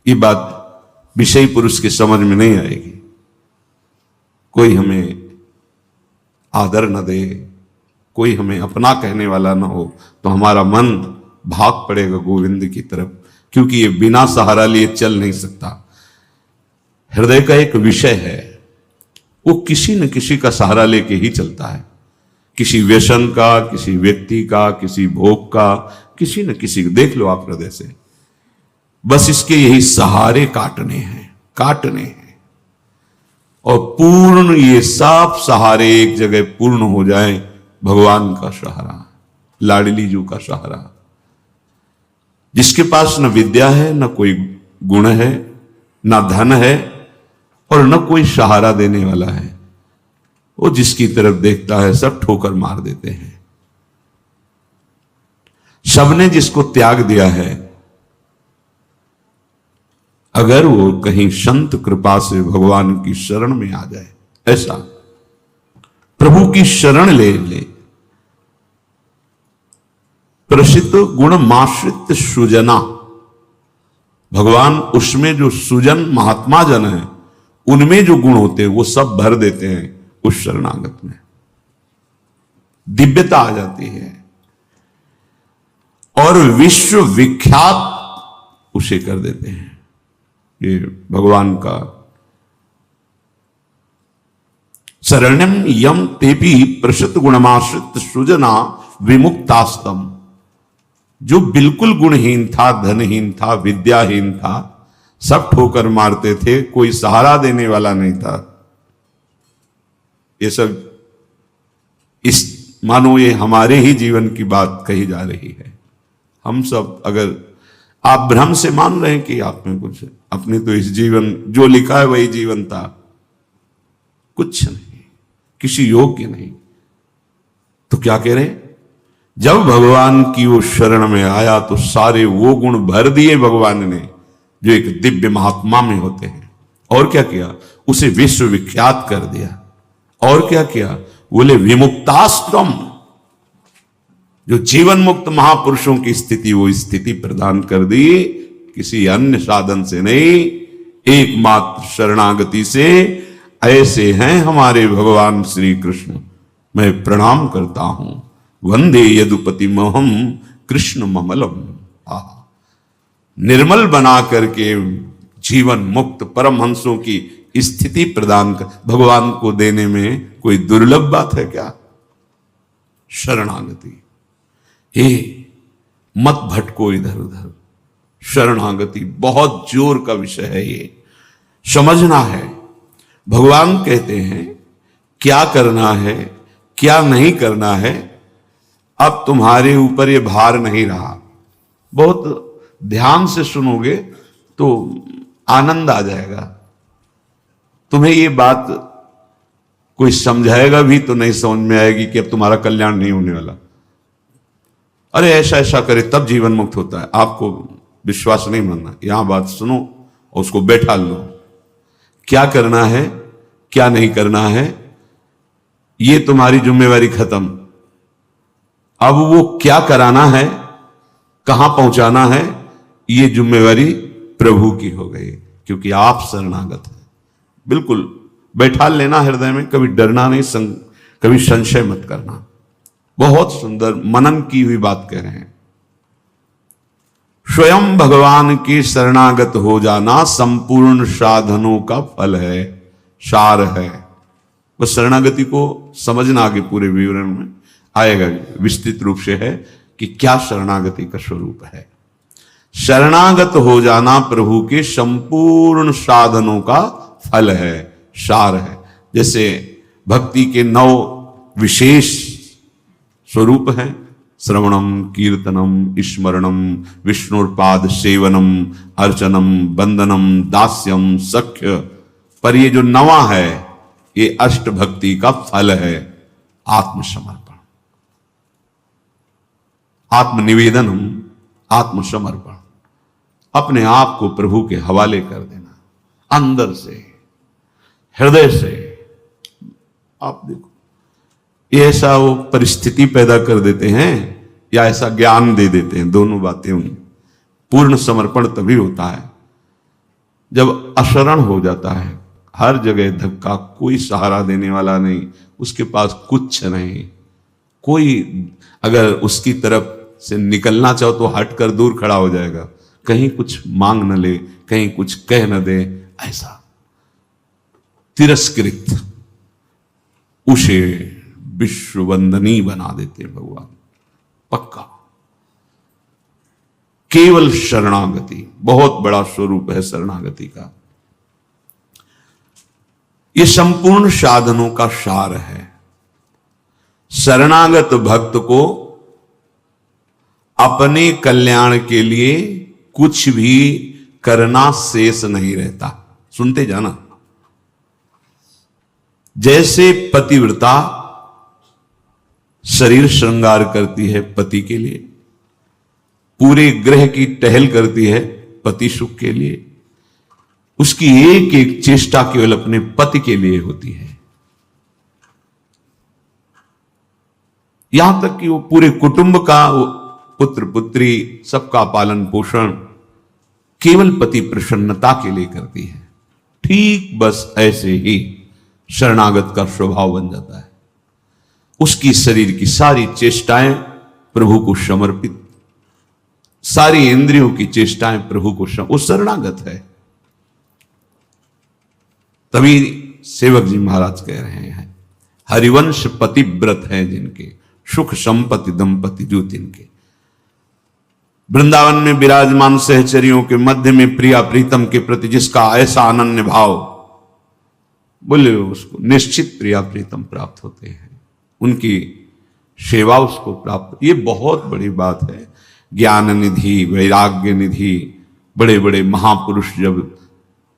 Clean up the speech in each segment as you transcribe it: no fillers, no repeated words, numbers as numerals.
ये बात विषयी पुरुष की समझ में नहीं आएगी। कोई हमें आदर न दे, कोई हमें अपना कहने वाला ना हो, तो हमारा मन भाग पड़ेगा गोविंद की तरफ, क्योंकि ये बिना सहारा लिए चल नहीं सकता। हृदय का एक विषय है, वो किसी न किसी का सहारा लेके ही चलता है, किसी व्यसन का, किसी व्यक्ति का, किसी भोग का, किसी न किसी को। देख लो आप हृदय से, बस इसके यही सहारे काटने हैं और पूर्ण ये सब सहारे एक जगह पूर्ण हो जाए। भगवान का सहारा, लाडली जू का सहारा, जिसके पास न विद्या है, न कोई गुण है, न धन है और न कोई सहारा देने वाला है, वो जिसकी तरफ देखता है सब ठोकर मार देते हैं। सबने जिसको त्याग दिया है, अगर वो कहीं संत कृपा से भगवान की शरण में आ जाए, ऐसा प्रभु की शरण ले ले, प्रसिद्ध गुण माश्रित सुजना, भगवान उसमें जो सुजन महात्मा जन है, उनमें जो गुण होते हैं वो सब भर देते हैं उस शरणागत में। दिव्यता आ जाती है और विश्व विख्यात उसे कर देते हैं। ये भगवान का शरण्यम यम तेपी प्रसिद्ध गुणमाश्रित सुजना विमुक्तास्तम, जो बिल्कुल गुणहीन था, धनहीन था, विद्याहीन था, सब ठोकर मारते थे, कोई सहारा देने वाला नहीं था। ये सब इस मानो ये हमारे ही जीवन की बात कही जा रही है। हम सब, अगर आप भ्रम से मान रहे हैं कि आप में कुछ है, अपने तो इस जीवन जो लिखा है वही जीवन था, कुछ नहीं, किसी योग्य नहीं, तो क्या कह रहे? जब भगवान की वो शरण में आया तो सारे वो गुण भर दिए भगवान ने जो एक दिव्य महात्मा में होते हैं। और क्या किया? उसे विश्व विख्यात कर दिया। और क्या किया? बोले विमुक्ताश्रम, जो जीवन मुक्त महापुरुषों की स्थिति, वो स्थिति प्रदान कर दी, किसी अन्य साधन से नहीं, एकमात्र शरणागति से। ऐसे हैं हमारे भगवान श्री कृष्ण। मैं प्रणाम करता हूं, वंदे यदुपति मोहम कृष्ण ममलम। निर्मल बना करके जीवन मुक्त परमहंसों की स्थिति प्रदान कर भगवान को देने में कोई दुर्लभ बात है क्या? शरणागति। हे मत भटको इधर उधर, शरणागति बहुत जोर का विषय है, ये समझना है। भगवान कहते हैं क्या करना है, क्या नहीं करना है, अब तुम्हारे ऊपर ये भार नहीं रहा। बहुत ध्यान से सुनोगे तो आनंद आ जाएगा। तुम्हें ये बात कोई समझाएगा भी तो नहीं समझ में आएगी कि अब तुम्हारा कल्याण नहीं होने वाला। अरे ऐसा ऐसा करे तब जीवन मुक्त होता है। आपको विश्वास नहीं मानना, यहां बात सुनो और उसको बैठा लो। क्या करना है, क्या नहीं करना है, ये तुम्हारी जिम्मेवारी खत्म। अब वो क्या कराना है, कहां पहुंचाना है, ये जिम्मेवारी प्रभु की हो गई, क्योंकि आप शरणागत हैं। बिल्कुल बैठा लेना हृदय में, कभी डरना नहीं, कभी संशय मत करना। बहुत सुंदर मनन की हुई बात कह रहे हैं। स्वयं भगवान की शरणागत हो जाना संपूर्ण साधनों का फल है, सार है। बस शरणागति को समझना, आगे पूरे विवरण में आएगा, विस्तृत रूप से है कि क्या शरणागति का स्वरूप है। शरणागत हो जाना प्रभु के संपूर्ण साधनों का फल है, सार है। जैसे भक्ति के 9 विशेष स्वरूप हैं, श्रवणम, कीर्तनम, स्मरणम, विष्णुपाद सेवनम, अर्चनम, वंदनम, दास्यम, सख्य। पर ये जो 9वां है, ये अष्ट भक्ति का फल है, आत्मसमर्पण, आत्मनिवेदनम, आत्मसमर्पण, अपने आप को प्रभु के हवाले कर देना, अंदर से, हृदय से। आप देखो, ये ऐसा वो परिस्थिति पैदा कर देते हैं या ऐसा ज्ञान दे देते हैं, दोनों बातें। पूर्ण समर्पण तभी होता है जब अशरण हो जाता है, हर जगह धक्का, कोई सहारा देने वाला नहीं, उसके पास कुछ नहीं, कोई अगर उसकी तरफ से निकलना चाहो तो हटकर दूर खड़ा हो जाएगा, कहीं कुछ मांग न ले, कहीं कुछ कह न दे, ऐसा तिरस्कृत उसे विश्व वंदनी बना देते भगवान, पक्का। केवल शरणागति बहुत बड़ा स्वरूप है शरणागति का। यह संपूर्ण साधनों का सार है। शरणागत भक्त को अपने कल्याण के लिए कुछ भी करना शेष नहीं रहता। सुनते जाना, जैसे पतिव्रता शरीर श्रृंगार करती है पति के लिए, पूरे ग्रह की टहल करती है पति सुख के लिए, उसकी एक एक चेष्टा केवल अपने पति के लिए होती है। यहां तक कि वो पूरे कुटुंब का, पुत्र पुत्री सबका पालन पोषण केवल पति प्रसन्नता के लिए करती है। ठीक बस ऐसे ही शरणागत का स्वभाव बन जाता है। उसकी शरीर की सारी चेष्टाएं प्रभु को समर्पित, सारी इंद्रियों की चेष्टाएं प्रभु को वो शरणागत है। तभी सेवक जी महाराज कह रहे हैं, हरिवंश पतिव्रत हैं जिनके, सुख संपत्ति दंपति जो तिनके। वृंदावन में विराजमान सहचरियों के मध्य में प्रिया प्रीतम के प्रति जिसका ऐसा अनन्य भाव, बोले उसको निश्चित प्रिया प्रीतम प्राप्त होते हैं, उनकी सेवा उसको प्राप्त। ये बहुत बड़ी बात है। ज्ञान निधि, वैराग्य निधि, बड़े बड़े महापुरुष जब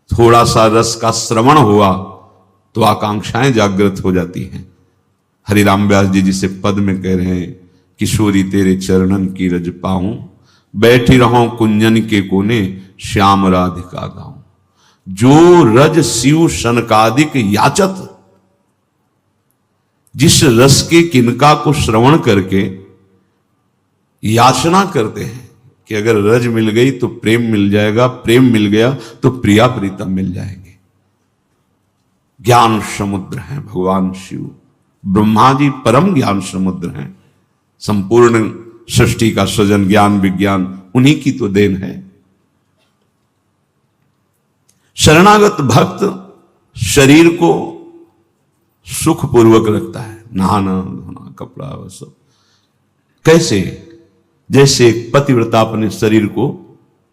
थोड़ा सा रस का श्रवण हुआ तो आकांक्षाएं जागृत हो जाती हैं। हरिराम व्यास जी जिसे पद में कह रहे हैं, किशोरी तेरे चरणन की रज पाऊं, बैठी रहूं कुंजन के कोने, श्याम राधिका गाऊं। जो रज शिव शनकादिक याचत, जिस रस के किनका को श्रवण करके याचना करते हैं कि अगर रज मिल गई तो प्रेम मिल जाएगा, प्रेम मिल गया तो प्रिया प्रीतम मिल जाएंगे। ज्ञान समुद्र है भगवान शिव, ब्रह्मा जी परम ज्ञान समुद्र हैं। संपूर्ण सृष्टि का सृजन ज्ञान विज्ञान उन्हीं की तो देन है। शरणागत भक्त शरीर को सुखपूर्वक रखता है, नहाना धोना कपड़ा वह सब। कैसे? जैसे एक पतिव्रता अपने शरीर को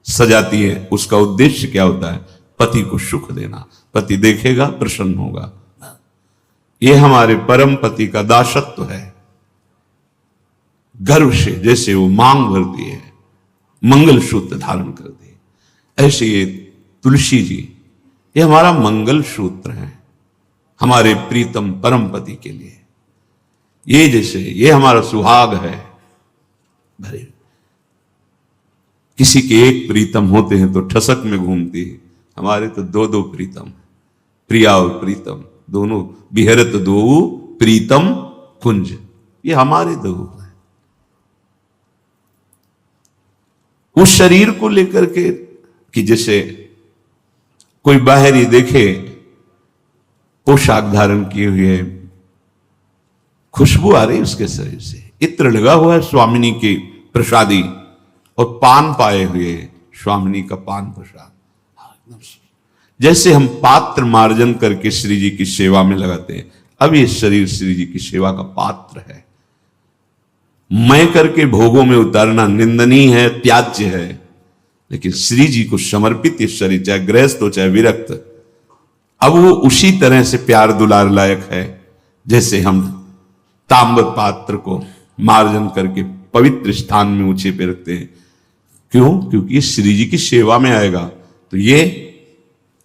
सजाती है, उसका उद्देश्य क्या होता है? पति को सुख देना। पति देखेगा प्रसन्न होगा। यह हमारे परम पति का दासत्व है। गर्व से जैसे वो मांग भरती है, मंगल सूत्र धारण करती है, ऐसे ये तुलसी जी ये हमारा मंगल सूत्र है हमारे प्रीतम परम पति के लिए। ये जैसे ये हमारा सुहाग है। भरे किसी के एक प्रीतम होते हैं तो ठसक में घूमती है, हमारे तो दो दो प्रीतम, प्रिया और प्रीतम दोनों, बिहरत दो प्रीतम कुंज, ये हमारे दो हैं। उस शरीर को लेकर के कि जैसे कोई बाहरी देखे पोशाक धारण किए हुए, खुशबू आ रही उसके शरीर से, इत्र लगा हुआ है स्वामिनी की प्रसादी, और पान पाए हुए स्वामिनी का पान प्रसाद। जैसे हम पात्र मार्जन करके श्री जी की सेवा में लगाते हैं, अब ये शरीर श्री जी की सेवा का पात्र है। मैं करके भोगों में उतारना निंदनीय है, त्याज्य है, लेकिन श्री जी को समर्पित ये शरीर, चाहे गृहस्थ हो चाहे विरक्त, अब वो उसी तरह से प्यार दुलार लायक है जैसे हम ताम्र पात्र को मार्जन करके पवित्र स्थान में ऊंचे पे रखते हैं। क्यों? क्योंकि ये श्री जी की सेवा में आएगा, तो ये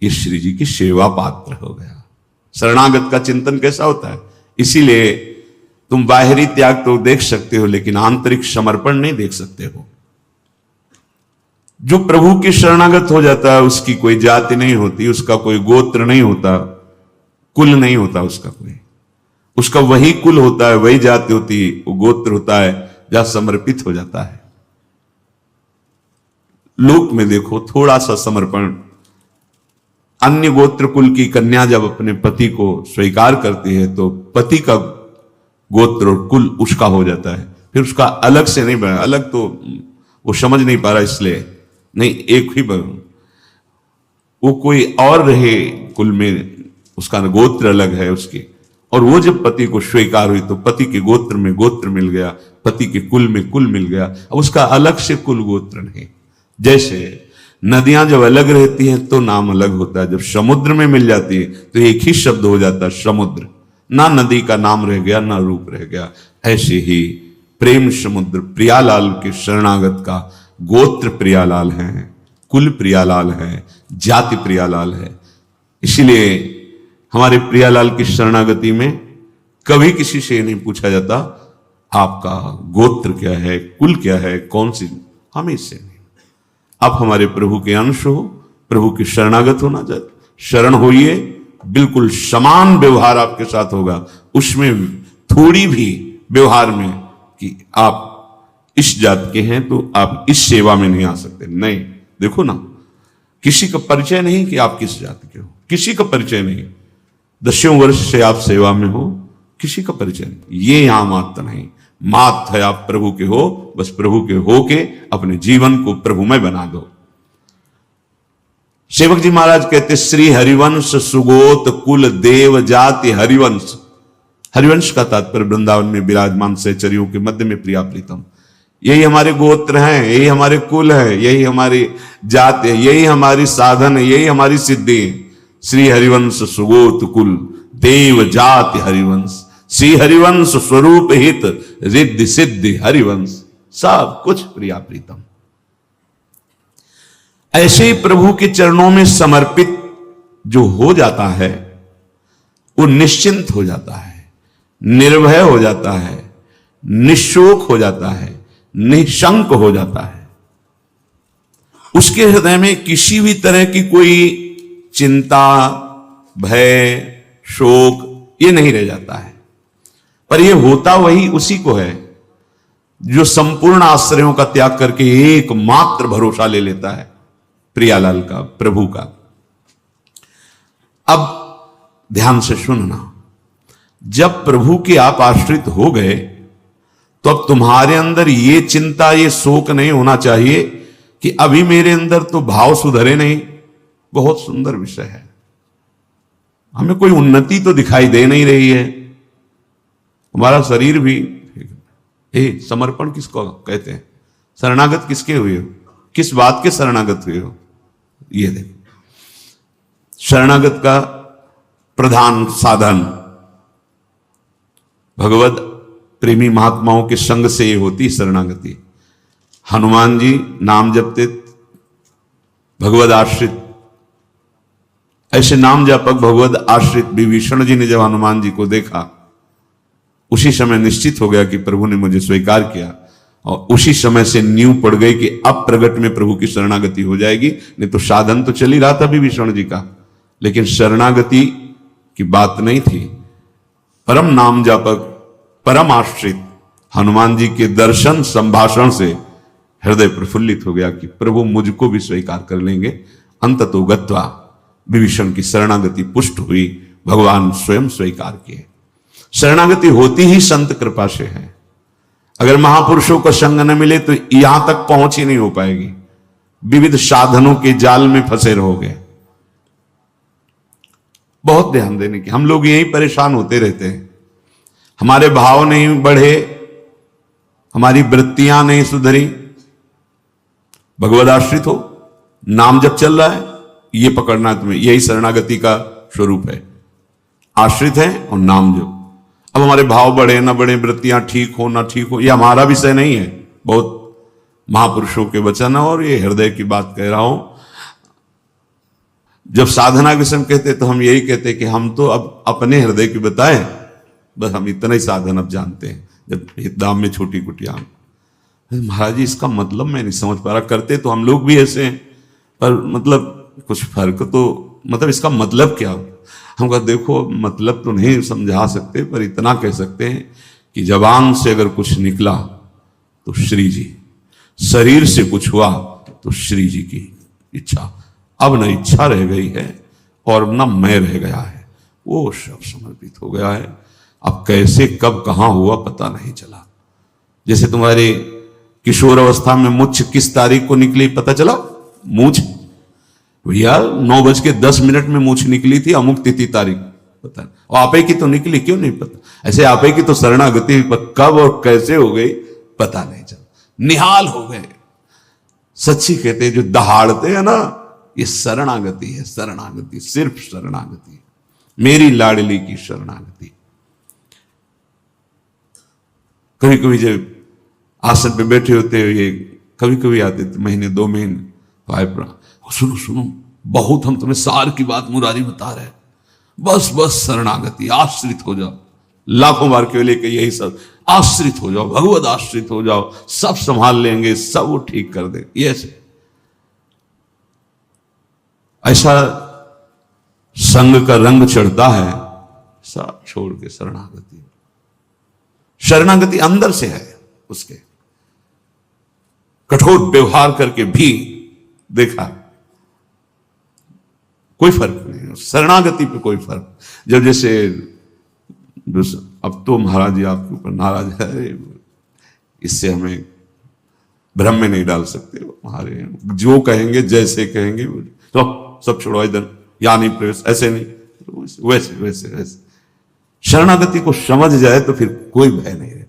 श्री जी की सेवा पात्र हो गया। शरणागत का चिंतन कैसा होता है? इसीलिए तुम बाहरी त्याग तो देख सकते हो, लेकिन आंतरिक समर्पण नहीं देख सकते हो। जो प्रभु के शरणागत हो जाता है, उसकी कोई जाति नहीं होती, उसका कोई गोत्र नहीं होता, कुल नहीं होता उसका कोई, उसका वही कुल होता है, वही जाति होती है, वो गोत्र होता है जहां समर्पित हो जाता है। लोक में देखो थोड़ा सा समर्पण अन्य गोत्र कुल की कन्या जब अपने पति को स्वीकार करती है तो पति का गोत्र और कुल उसका हो जाता है, फिर उसका अलग से नहीं बना। अलग तो वो समझ नहीं पा रहा, इसलिए नहीं, एक ही बना, वो कोई और रहे कुल में, उसका गोत्र अलग है उसकी। और वो जब पति को स्वीकार हुई तो पति के गोत्र में गोत्र मिल गया, पति के कुल में कुल मिल गया, अब उसका अलग से कुल गोत्र नहीं। जैसे नदियां जब अलग रहती हैं तो नाम अलग होता है, जब समुद्र में मिल जाती है तो एक ही शब्द हो जाता है समुद्र, ना नदी का नाम रह गया ना रूप रह गया। ऐसे ही प्रेम समुद्र प्रियालाल के शरणागत का गोत्र प्रियालाल है, कुल प्रियालाल है, जाति प्रियालाल है। इसीलिए हमारे प्रियालाल की शरणागति में कभी किसी से नहीं पूछा जाता आपका गोत्र क्या है, कुल क्या है, कौन सी, हम इससे नहीं। आप हमारे प्रभु के अंश हो, प्रभु की शरणागत होना चाहिए, शरण होइए, बिल्कुल समान व्यवहार आपके साथ होगा। उसमें थोड़ी भी व्यवहार में कि आप इस जात के हैं तो आप इस सेवा में नहीं आ सकते, नहीं। देखो ना, किसी का परिचय नहीं कि आप किस जात के हो, किसी का परिचय नहीं। 10 वर्ष से आप सेवा में हो, किसी का परिचय नहीं। ये यहां मात्र नहीं, मात है आप प्रभु के हो, बस प्रभु के हो के अपने जीवन को प्रभुमय बना दो। सेवक जी महाराज कहते, श्री हरिवंश सुगोत कुल देव जाति हरिवंश। हरिवंश का तात्पर्य वृंदावन में विराजमान सहचरियों के मध्य में प्रिया प्रीतम, यही हमारे गोत्र हैं, यही हमारे कुल है, यही हमारी जात है, यही हमारी साधन है, यही हमारी सिद्धि है। श्री हरिवंश सुगोत कुल देव जाति हरिवंश, श्री हरिवंश स्वरूप हित रिद्धि सिद्धि हरिवंश, सब कुछ प्रिया प्रीतम। ऐसे ही प्रभु के चरणों में समर्पित जो हो जाता है वो निश्चिंत हो जाता है, निर्भय हो जाता है, निशोक हो जाता है, निशंक हो जाता है। उसके हृदय में किसी भी तरह की कोई चिंता, भय, शोक ये नहीं रह जाता है। पर यह होता वही उसी को है जो संपूर्ण आश्रयों का त्याग करके एकमात्र भरोसा ले लेता है प्रियालाल का, प्रभु का। अब ध्यान से सुनना, जब प्रभु के आप आश्रित हो गए तो अब तुम्हारे अंदर ये चिंता, ये शोक नहीं होना चाहिए कि अभी मेरे अंदर तो भाव सुधरे नहीं। बहुत सुंदर विषय है, हमें कोई उन्नति तो दिखाई दे नहीं रही है। हमारा शरीर भी, समर्पण किसको कहते हैं, शरणागत किसके हुए हो, किस बात के शरणागत हुए हो, ये देखो। शरणागत का प्रधान साधन भगवत प्रेमी महात्माओं के संग से ये होती शरणागति। हनुमान जी नाम जपते, भगवत आश्रित, ऐसे नाम जपक भगवत आश्रित विभीषण जी ने जब हनुमान जी को देखा, उसी समय निश्चित हो गया कि प्रभु ने मुझे स्वीकार किया, और उसी समय से नींव पड़ गई कि अब प्रगट में प्रभु की शरणागति हो जाएगी। नहीं तो साधन तो चल ही रहा था विभीषण जी का, लेकिन शरणागति की बात नहीं थी। परम नाम जापक, परम आश्रित हनुमान जी के दर्शन संभाषण से हृदय प्रफुल्लित हो गया कि प्रभु मुझको भी स्वीकार कर लेंगे। अंततो गत्वा विभीषण की शरणागति पुष्ट हुई, भगवान स्वयं स्वीकार किए। शरणागति होती ही संत कृपा से है। अगर महापुरुषों का संग न मिले तो यहां तक पहुंच ही नहीं हो पाएगी, विविध साधनों के जाल में फंसे रहोगे। बहुत ध्यान देने की, हम लोग यही परेशान होते रहते हैं, हमारे भाव नहीं बढ़े, हमारी वृत्तियां नहीं सुधरी। भगवद आश्रित हो, नाम जब चल रहा है ये पकड़ना है तुम्हें, यही शरणागति का स्वरूप है। आश्रित है और नाम जप। अब हमारे भाव बढ़े ना बढ़े, वृत्तियां ठीक हो ना ठीक हो, ये हमारा विषय नहीं है, बहुत महापुरुषों के वचन है और ये हृदय की बात कह रहा हूं। जब साधना के समय कहते तो हम यही कहते कि हम तो अब अपने हृदय की बताएं, बस हम इतना ही साधन अब जानते हैं। जब दाम में छोटी कुटिया, महाराज जी इसका मतलब मैं नहीं समझ पा रहा, करते तो हम लोग भी ऐसे हैं, पर मतलब कुछ फर्क तो, मतलब इसका मतलब क्या। हम कहा देखो मतलब तो नहीं समझा सकते, पर इतना कह सकते हैं कि जबान से अगर कुछ निकला तो श्री जी, शरीर से कुछ हुआ तो श्री जी की इच्छा। अब न इच्छा रह गई है, और न मैं रह गया है, वो सब समर्पित हो गया है। अब कैसे कब कहां हुआ पता नहीं चला। जैसे तुम्हारे किशोर अवस्था में मुछ किस तारीख को निकली पता चला? मूछ भैया 9:10 में मूछ निकली थी, अमुक तिथि तारीख पता नहीं। और आपे की तो निकली, क्यों नहीं पता? ऐसे आपे की तो शरणागति कब और कैसे हो गई पता नहीं चला, निहाल हो गए। सच्ची कहते जो दहाड़ते हैं ना, ये शरणागति है। शरणागति, सिर्फ शरणागति, मेरी लाडली की शरणागति। कभी कभी जब आसन पे बैठे होते हुए कभी कभी आते थे, महीने 2 महीने, सुनो सुनो, बहुत हम तुम्हें सार की बात मुरारी बता रहे हैं, बस बस शरणागति, आश्रित हो जाओ। लाखों बार केवल लेके यही सब, आश्रित हो जाओ, भगवत आश्रित हो जाओ, सब संभाल लेंगे, सब वो ठीक कर दे। ये ऐसा संग का रंग चढ़ता है, सब छोड़ के शरणागति। शरणागति अंदर से है उसके। कठोर व्यवहार करके भी देखा कोई फर्क नहीं, शरणागति पे कोई फर्क। जब जैसे अब तो महाराज जी आपके ऊपर नाराज है, इससे हमें भ्रम में नहीं डाल सकते। हमारे जो कहेंगे जैसे कहेंगे तो सब छोड़ो इधर, या नहीं प्रवेश, ऐसे नहीं, वैसे वैसे वैसे। शरणागति को समझ जाए तो फिर कोई भय नहीं रहता।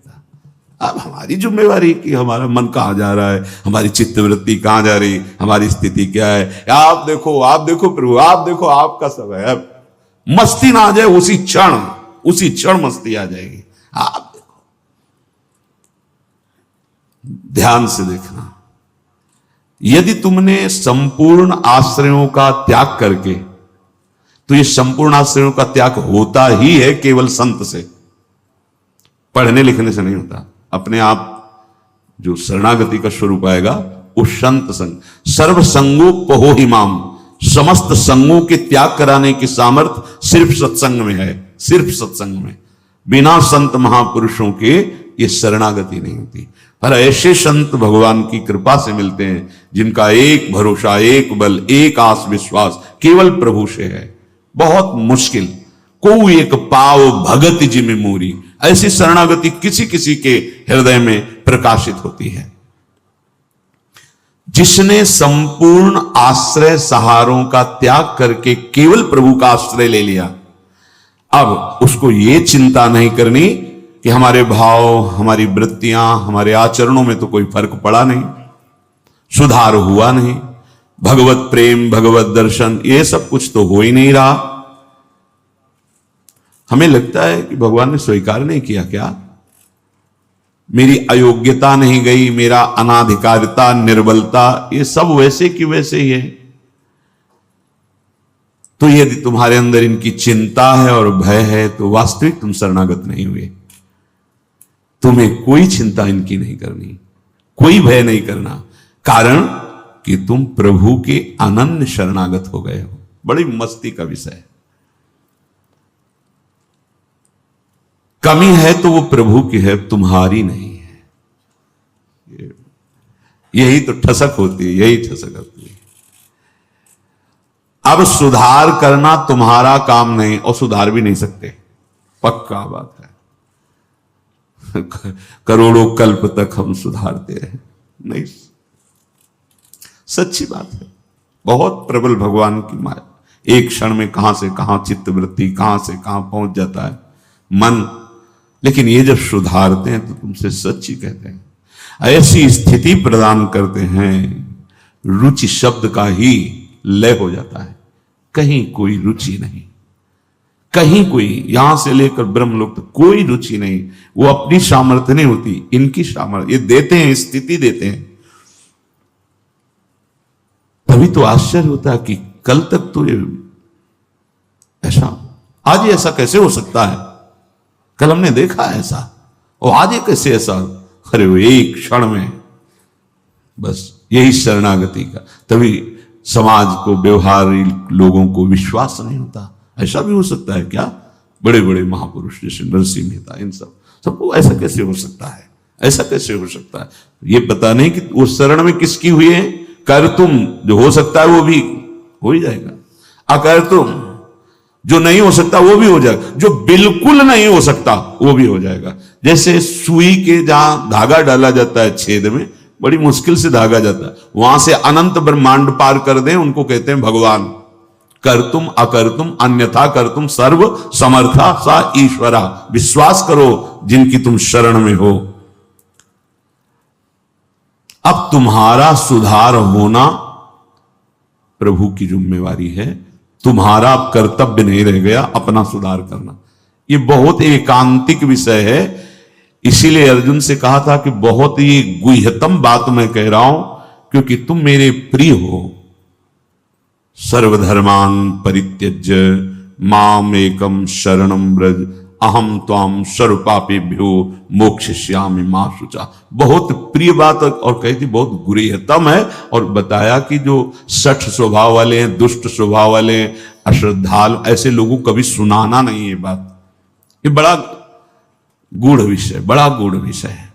अब हमारी जिम्मेवारी कि हमारा मन कहां जा रहा है, हमारी चित्तवृत्ति कहां जा रही, हमारी स्थिति क्या है। आप देखो प्रभु, आप देखो, आपका सब है। अब मस्ती ना आ जाए, उसी क्षण मस्ती आ जाएगी। आप देखो, ध्यान से देखना। यदि तुमने संपूर्ण आश्रयों का त्याग करके, तो ये संपूर्ण आश्रयों का त्याग होता ही है केवल संत से, पढ़ने लिखने से नहीं होता। अपने आप जो शरणागति का स्वरूप आएगा वो संत संग। सर्व संगोपहो हिमाम, समस्त संगों के त्याग कराने की सामर्थ्य सिर्फ सत्संग में है, सिर्फ सत्संग में। बिना संत महापुरुषों के ये शरणागति नहीं होती। पर ऐसे संत भगवान की कृपा से मिलते हैं जिनका एक भरोसा, एक बल, एक आस विश्वास केवल प्रभु से है। बहुत मुश्किल, को एक पाव भगत जिम मूरी, ऐसी शरणागति किसी किसी के हृदय में प्रकाशित होती है। जिसने संपूर्ण आश्रय सहारों का त्याग करके केवल प्रभु का आश्रय ले लिया, अब उसको ये चिंता नहीं करनी कि हमारे भाव, हमारी वृत्तियां, हमारे आचरणों में तो कोई फर्क पड़ा नहीं, सुधार हुआ नहीं, भगवत प्रेम, भगवत दर्शन, ये सब कुछ तो हो ही नहीं रहा। हमें लगता है कि भगवान ने स्वीकार नहीं किया क्या? मेरी अयोग्यता नहीं गई, मेरा अनाधिकारिता, निर्बलता, ये सब वैसे की वैसे ही है। तो यदि तुम्हारे अंदर इनकी चिंता है और भय है तो वास्तविक तुम शरणागत नहीं हुए। तुम्हें कोई चिंता इनकी नहीं करनी, कोई भय नहीं करना, कारण कि तुम प्रभु के अनन्य शरणागत हो गए हो। बड़ी मस्ती का विषय है। कमी है तो वो प्रभु की है, तुम्हारी नहीं है। यही तो ठसक होती है, यही ठसक होती है। अब सुधार करना तुम्हारा काम नहीं, और सुधार भी नहीं सकते, पक्का बात है। करोड़ों कल्प तक हम सुधारते रहे, नहीं, सच्ची बात है। बहुत प्रबल भगवान की माया, एक क्षण में कहां से कहां चित्तवृत्ति, कहां से कहां पहुंच जाता है मन। लेकिन ये जब सुधारते हैं तो तुमसे सच्ची कहते हैं, ऐसी स्थिति प्रदान करते हैं, रुचि शब्द का ही लय हो जाता है। कहीं कोई रुचि नहीं, कहीं कोई, यहां से लेकर ब्रह्मलोक तक कोई रुचि नहीं। वो अपनी सामर्थ्य नहीं होती, इनकी सामर्थ्य ये देते हैं, स्थिति देते हैं। तभी तो आश्चर्य होता है कि कल तक तो ये ऐसा, आज ये ऐसा कैसे हो सकता है? कल हमने देखा ऐसा, और आज ये कैसे ऐसा? अरे वो एक क्षण में, बस यही शरणागति का। तभी समाज को, व्यवहारी लोगों को विश्वास नहीं होता। ऐसा भी हो सकता है क्या? बड़े बड़े महापुरुष जैसे नरसिंह मेहता, इन सबको ऐसा कैसे हो सकता है? ऐसा कैसे हो सकता है? ये पता नहीं कि वो शरण में किसकी हुई है। कर तुम जो हो सकता है वो भी हो ही जाएगा, अकर तुम जो नहीं हो सकता वो भी हो जाएगा, जो बिल्कुल नहीं हो सकता वो भी हो जाएगा। जैसे सुई के जहां धागा डाला जाता है छेद में, बड़ी मुश्किल से धागा जाता है, वहां से अनंत ब्रह्मांड पार कर दें, उनको कहते हैं भगवान। कर्तुम अकर्तुम अन्यथा कर्तुम सर्व समर्था सा ईश्वरा। विश्वास करो जिनकी तुम शरण में हो। अब तुम्हारा सुधार होना प्रभु की जिम्मेवारी है, तुम्हारा अब कर्तव्य नहीं रह गया अपना सुधार करना। ये बहुत एकांतिक विषय है, इसीलिए अर्जुन से कहा था कि बहुत ही गुह्यतम बात मैं कह रहा हूं, क्योंकि तुम मेरे प्रिय हो। सर्वधर्मान परित्यज्य माम एकम शरणम व्रज अहम त्वाम सर्वपापेभ्यो मोक्षयिष्यामि मा शुचा। बहुत प्रिय बात और कही थी, बहुत गुह्यतम है। और बताया कि जो सठ स्वभाव वाले हैं, दुष्ट स्वभाव वाले हैं, अश्रद्धालु, ऐसे लोगों को कभी सुनाना नहीं है बात। ये बड़ा गूढ़ विषय, बड़ा गूढ़ विषय है।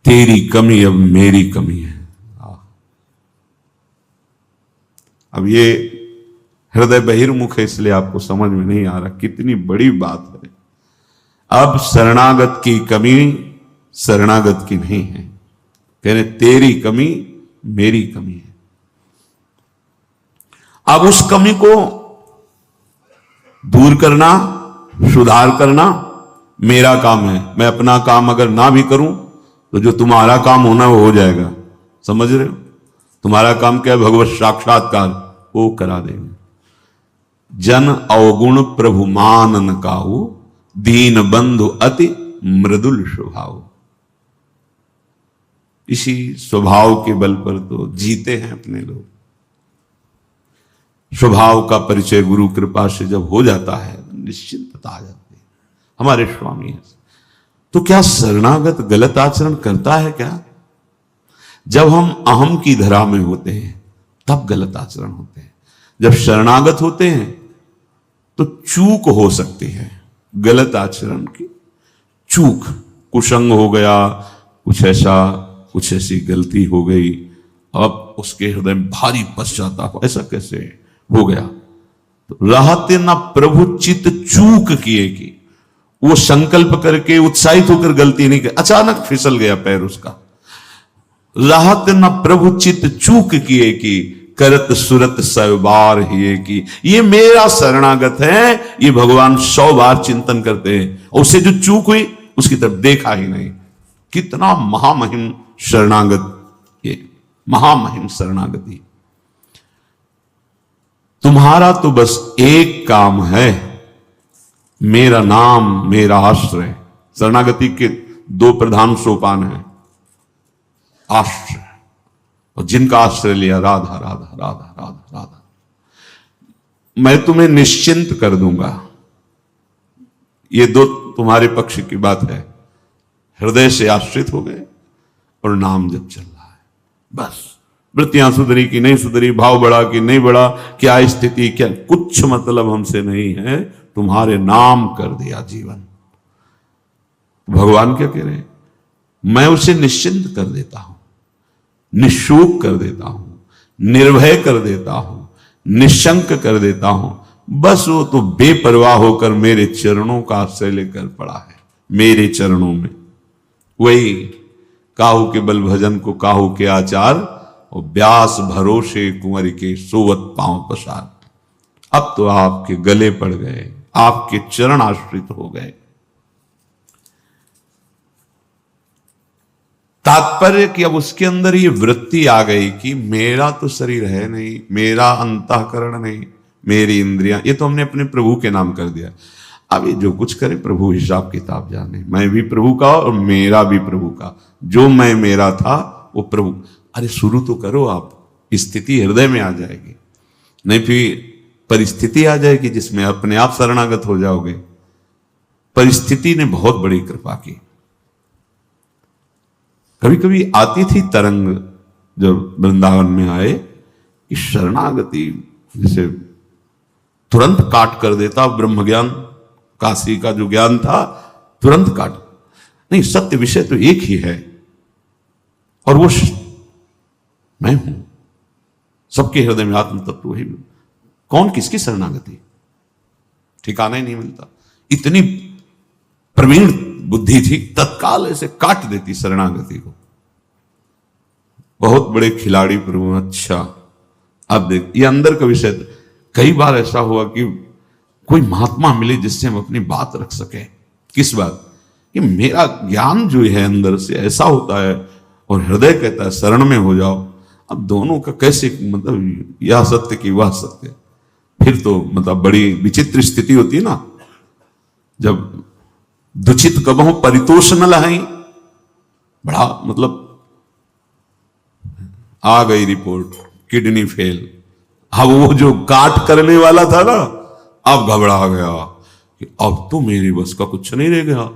तेरी कमी अब मेरी कमी है। अब ये हृदय बहिर्मुख है, इसलिए आपको समझ में नहीं आ रहा कितनी बड़ी बात है। अब शरणागत की कमी शरणागत की नहीं है, कह रहे तेरी कमी मेरी कमी है। अब उस कमी को दूर करना, सुधार करना मेरा काम है। मैं अपना काम अगर ना भी करूं तो जो तुम्हारा काम होना वो हो जाएगा। समझ रहे हो? तुम्हारा काम क्या है? भगवत साक्षात्कार, वो करा देंगे। जन अवगुण प्रभु मानन काहू, दीन बंधु अति मृदुल स्वभाव। इसी स्वभाव के बल पर तो जीते हैं अपने लोग। स्वभाव का परिचय गुरु कृपा से जब हो जाता है, निश्चिंतता आ जाती है। हमारे स्वामी है। तो क्या शरणागत गलत आचरण करता है क्या? जब हम अहम की धरा में होते हैं तब गलत आचरण होते हैं। जब शरणागत होते हैं तो चूक हो सकती है, गलत आचरण की चूक, कुसंग हो गया, कुछ ऐसी गलती हो गई, अब उसके हृदय में भारी पश्चाताप, ऐसा कैसे हो गया? तो रहते ना प्रभु चित चूक किए कि वो संकल्प करके उत्साहित होकर गलती नहीं की, अचानक फिसल गया पैर उसका। रहत न प्रभु चित चूक किए कि करत सुरत 100 बार ही की। ये मेरा शरणागत है, ये भगवान 100 बार चिंतन करते हैं, और उससे जो चूक हुई उसकी तरफ देखा ही नहीं। कितना महामहिम शरणागत, ये महामहिम शरणागति। तुम्हारा तो बस एक काम है, मेरा नाम मेरा आश्रय। शरणागति के 2 प्रधान सोपान हैं, आश्रय और जिनका आश्रय लिया, राधा राधा राधा राधा राधा, मैं तुम्हें निश्चिंत कर दूंगा। ये 2 तुम्हारे पक्ष की बात है। हृदय से आश्रित हो गए और नाम जब चल रहा है, बस वृत्तियां सुधरी कि नहीं सुधरी, भाव बढ़ा कि नहीं बढ़ा, क्या स्थिति, क्या, कुछ मतलब हमसे नहीं है, तुम्हारे नाम कर दिया जीवन। भगवान क्या कह रहे हैं? मैं उसे निश्चिंत कर देता हूं, निशूक कर देता हूं, निर्भय कर देता हूं, निशंक कर देता हूं। बस वो तो बेपरवाह होकर मेरे चरणों का आश्रय लेकर पड़ा है, मेरे चरणों में। वही काहू के बल भजन को काहू के आचार, और व्यास भरोसे कुंवर के सोवत पांव पसार। अब तो आपके गले पड़ गए, आपके चरण आश्रित हो गए। तात्पर्य कि अब उसके अंदर ये वृत्ति आ गई कि मेरा तो शरीर है नहीं, मेरा अंतःकरण नहीं, मेरी इंद्रियां, ये तो हमने अपने प्रभु के नाम कर दिया। अब ये जो कुछ करे प्रभु हिसाब किताब जाने। मैं भी प्रभु का और मेरा भी प्रभु का। जो मैं मेरा था वो प्रभु। अरे शुरू तो करो आप, स्थिति हृदय में आ जाएगी, नहीं फिर परिस्थिति आ जाएगी जिसमें अपने आप शरणागत हो जाओगे। परिस्थिति ने बहुत बड़ी कृपा की। कभी कभी आती थी तरंग जब वृंदावन में आए कि शरणागति जैसे तुरंत काट कर देता ब्रह्म ज्ञान, काशी का जो ज्ञान था तुरंत काट। नहीं, सत्य विषय तो एक ही है और वो मैं हूं। सबके हृदय में आत्म तत्व ही। कौन किसकी शरणागति, ठिकाना ही नहीं मिलता। इतनी प्रवीण बुद्धि थी, तत्काल ऐसे काट देती शरणागति को। बहुत बड़े खिलाड़ी प्रभु। अच्छा अब देख, ये अंदर का विषय। कई बार ऐसा हुआ कि कोई महात्मा मिले जिससे हम अपनी बात रख सके। किस बात? कि मेरा ज्ञान जो है अंदर से ऐसा होता है और हृदय कहता है शरण में हो जाओ। अब दोनों का कैसे, मतलब यह सत्य कि वह सत्य, फिर तो मतलब बड़ी विचित्र स्थिति होती है ना। जब दुचित कबहु परितोष न लहाई, बड़ा मतलब आ गई रिपोर्ट किडनी फेल। अब वो जो काट करने वाला था ना, अब घबरा गया कि अब तो मेरी बस का कुछ नहीं रह गया।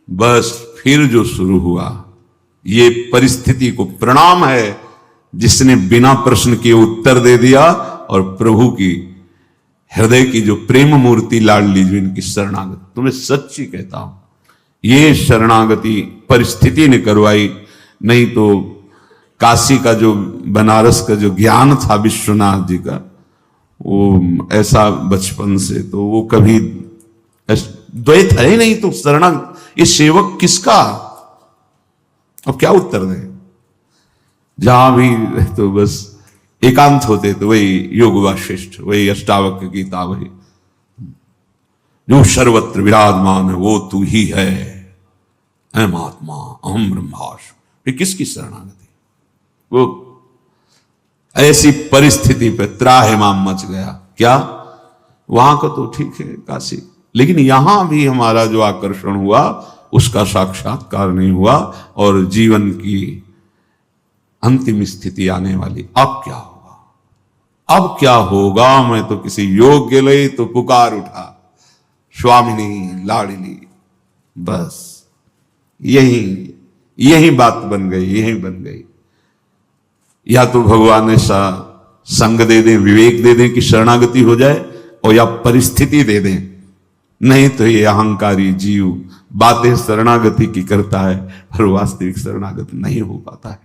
बस फिर जो शुरू हुआ, ये परिस्थिति को प्रणाम है जिसने बिना प्रश्न के उत्तर दे दिया और प्रभु की हृदय की जो प्रेम मूर्ति लाडली, जो इनकी शरणागति, तुम्हें सच्ची कहता हूं, ये शरणागति परिस्थिति ने करवाई। नहीं तो काशी का जो, बनारस का जो ज्ञान था विश्वनाथ जी का, वो ऐसा बचपन से तो वो कभी द्वैत है ही नहीं। तो शरणागत ये सेवक किसका? अब क्या उत्तर दें? जहां भी तो बस एकांत होते तो वही योग वाशिष्ठ, वही अष्टावक्र गीता, वही जो सर्वत्र विराजमान है वो तू ही है, अहम आत्मा अहम ब्रह्मास्मि। ये किसकी शरणागति? वो ऐसी परिस्थिति पे त्राहिमाम मच गया। क्या वहां का तो ठीक है काशी, लेकिन यहां भी हमारा जो आकर्षण हुआ उसका साक्षात्कार नहीं हुआ और जीवन की अंतिम स्थिति आने वाली। अब क्या होगा? अब क्या होगा? मैं तो किसी योग के लिए तो पुकार उठा, स्वामिनी लाडली। बस यही बात बन गई, यही बन गई। या तो भगवान ऐसा संग दे दें, विवेक दे दें कि शरणागति हो जाए, और या परिस्थिति दे दें। नहीं तो ये अहंकारी जीव बातें शरणागति की करता है, पर वास्तविक शरणागति नहीं हो पाता है।